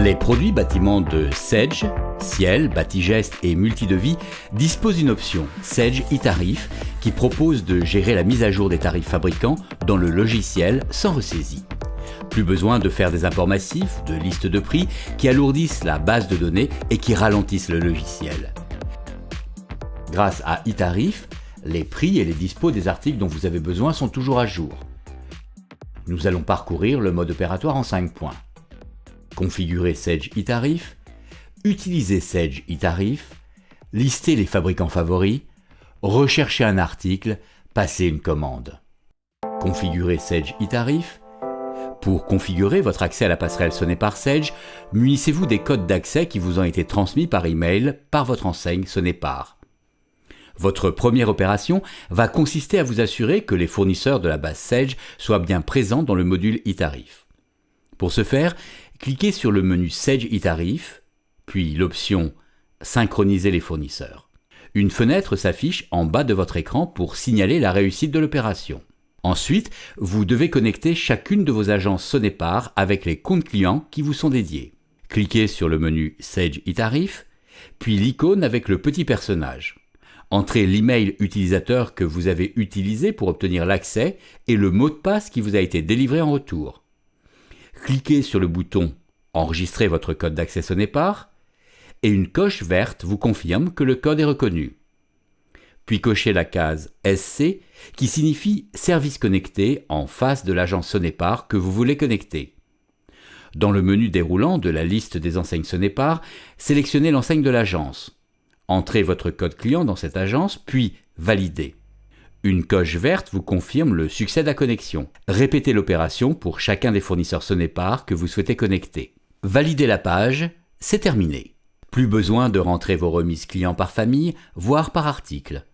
Les produits bâtiments de Sage, Ciel, Batigest et Multidevis disposent d'une option Sage e-Tarif qui propose de gérer la mise à jour des tarifs fabricants dans le logiciel sans ressaisie. Plus besoin de faire des imports massifs, de listes de prix qui alourdissent la base de données et qui ralentissent le logiciel. Grâce à e-Tarif, les prix et les dispos des articles dont vous avez besoin sont toujours à jour. Nous allons parcourir le mode opératoire en 5 points. Configurer Sage e-Tarif, utiliser Sage e-Tarif, lister les fabricants favoris, rechercher un article, passer une commande. Configurer Sage e-Tarif. Pour configurer votre accès à la passerelle Sonepar Sage, munissez-vous des codes d'accès qui vous ont été transmis par email par votre enseigne Sonepar. Votre première opération va consister à vous assurer que les fournisseurs de la base Sage soient bien présents dans le module e-Tarif. Pour ce faire, cliquez sur le menu Sage e-Tarif, puis l'option Synchroniser les fournisseurs. Une fenêtre s'affiche en bas de votre écran pour signaler la réussite de l'opération. Ensuite, vous devez connecter chacune de vos agences Sonepar avec les comptes clients qui vous sont dédiés. Cliquez sur le menu Sage e-Tarif, puis l'icône avec le petit personnage. Entrez l'email utilisateur que vous avez utilisé pour obtenir l'accès et le mot de passe qui vous a été délivré en retour. Cliquez sur le bouton « Enregistrer votre code d'accès Sonepar » et une coche verte vous confirme que le code est reconnu. Puis cochez la case « SC » qui signifie « Service connecté » en face de l'agence Sonepar que vous voulez connecter. Dans le menu déroulant de la liste des enseignes Sonepar, sélectionnez l'enseigne de l'agence. Entrez votre code client dans cette agence, puis validez. Une coche verte vous confirme le succès de la connexion. Répétez l'opération pour chacun des fournisseurs Sonepar que vous souhaitez connecter. Validez la page, c'est terminé. Plus besoin de rentrer vos remises clients par famille, voire par article.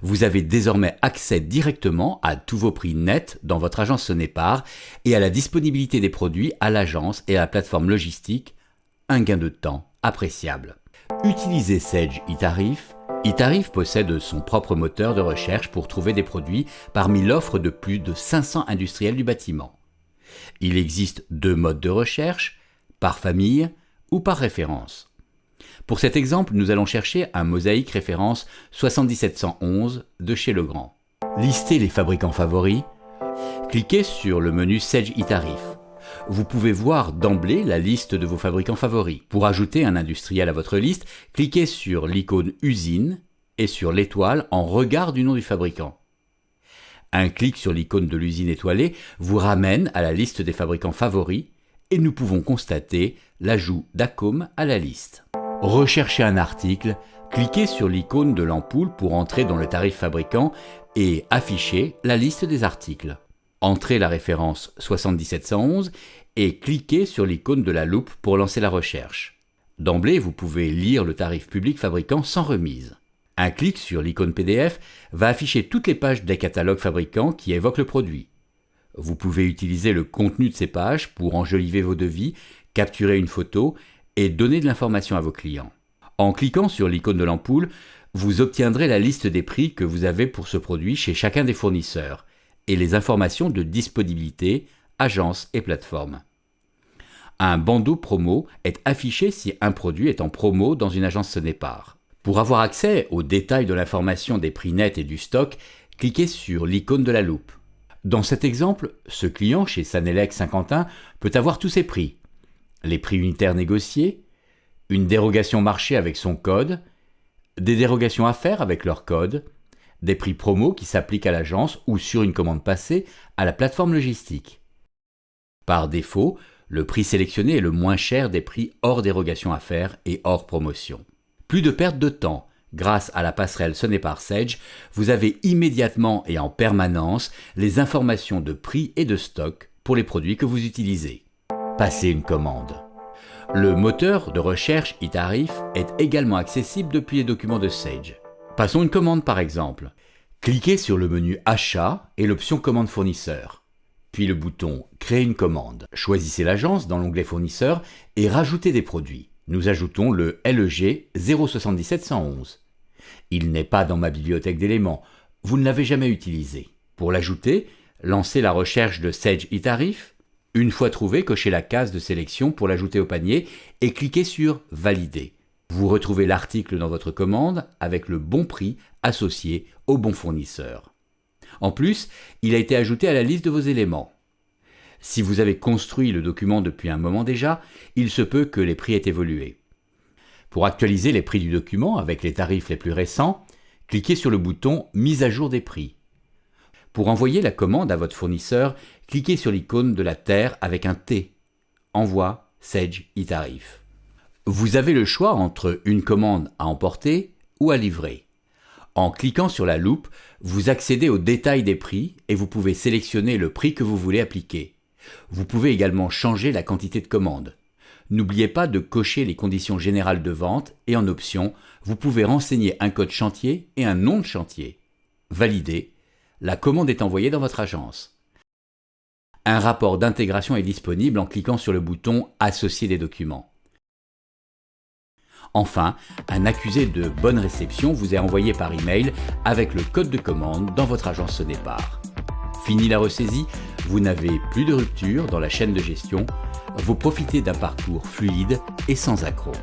Vous avez désormais accès directement à tous vos prix nets dans votre agence Sonepar et à la disponibilité des produits à l'agence et à la plateforme logistique, un gain de temps appréciable. Utilisez Sage e-Tarif. e-Tarif possède son propre moteur de recherche pour trouver des produits parmi l'offre de plus de 500 industriels du bâtiment. Il existe 2 modes de recherche, par famille ou par référence. Pour cet exemple, nous allons chercher un mosaïque référence 7711 de chez Legrand. Listez les fabricants favoris. Cliquez sur le menu Sage e-Tarif. Vous pouvez voir d'emblée la liste de vos fabricants favoris. Pour ajouter un industriel à votre liste, cliquez sur l'icône usine et sur l'étoile en regard du nom du fabricant. Un clic sur l'icône de l'usine étoilée vous ramène à la liste des fabricants favoris et nous pouvons constater l'ajout d'Acom à la liste. Recherchez un article, cliquez sur l'icône de l'ampoule pour entrer dans le tarif fabricant et afficher la liste des articles. Entrez la référence 7711 et cliquez sur l'icône de la loupe pour lancer la recherche. D'emblée, vous pouvez lire le tarif public fabricant sans remise. Un clic sur l'icône PDF va afficher toutes les pages des catalogues fabricants qui évoquent le produit. Vous pouvez utiliser le contenu de ces pages pour enjoliver vos devis, capturer une photo et donner de l'information à vos clients. En cliquant sur l'icône de l'ampoule, vous obtiendrez la liste des prix que vous avez pour ce produit chez chacun des fournisseurs et les informations de disponibilité, agence et plateforme. Un bandeau promo est affiché si un produit est en promo dans une agence Sonepar. Pour avoir accès aux détails de l'information des prix nets et du stock, cliquez sur l'icône de la loupe. Dans cet exemple, ce client chez Sanelec Saint-Quentin peut avoir tous ses prix. Les prix unitaires négociés, une dérogation marché avec son code, des dérogations à faire avec leur code, des prix promo qui s'appliquent à l'agence ou sur une commande passée à la plateforme logistique. Par défaut, le prix sélectionné est le moins cher des prix hors dérogation à faire et hors promotion. Plus de perte de temps. Grâce à la passerelle Sonepar Sage, vous avez immédiatement et en permanence les informations de prix et de stock pour les produits que vous utilisez. Passez une commande. Le moteur de recherche e-Tarif est également accessible depuis les documents de Sage. Passons une commande par exemple. Cliquez sur le menu Achat et l'option Commande fournisseur. Puis le bouton Créer une commande. Choisissez l'agence dans l'onglet Fournisseur et rajoutez des produits. Nous ajoutons le LEG 077111. Il n'est pas dans ma bibliothèque d'éléments. Vous ne l'avez jamais utilisé. Pour l'ajouter, lancez la recherche de Sage e-Tarif, Une fois trouvé, cochez la case de sélection pour l'ajouter au panier et cliquez sur « Valider ». Vous retrouvez l'article dans votre commande avec le bon prix associé au bon fournisseur. En plus, il a été ajouté à la liste de vos éléments. Si vous avez construit le document depuis un moment déjà, il se peut que les prix aient évolué. Pour actualiser les prix du document avec les tarifs les plus récents, cliquez sur le bouton « Mise à jour des prix ». Pour envoyer la commande à votre fournisseur, cliquez sur l'icône de la terre avec un T. Envoi Sedge e-Tarif. Vous avez le choix entre une commande à emporter ou à livrer. En cliquant sur la loupe, vous accédez au détail des prix et vous pouvez sélectionner le prix que vous voulez appliquer. Vous pouvez également changer la quantité de commande. N'oubliez pas de cocher les conditions générales de vente et en option, vous pouvez renseigner un code chantier et un nom de chantier. Validez. La commande est envoyée dans votre agence. Un rapport d'intégration est disponible en cliquant sur le bouton « Associer des documents ». Enfin, un accusé de bonne réception vous est envoyé par email avec le code de commande dans votre agence au départ. Fini la ressaisie, vous n'avez plus de rupture dans la chaîne de gestion, vous profitez d'un parcours fluide et sans accroc.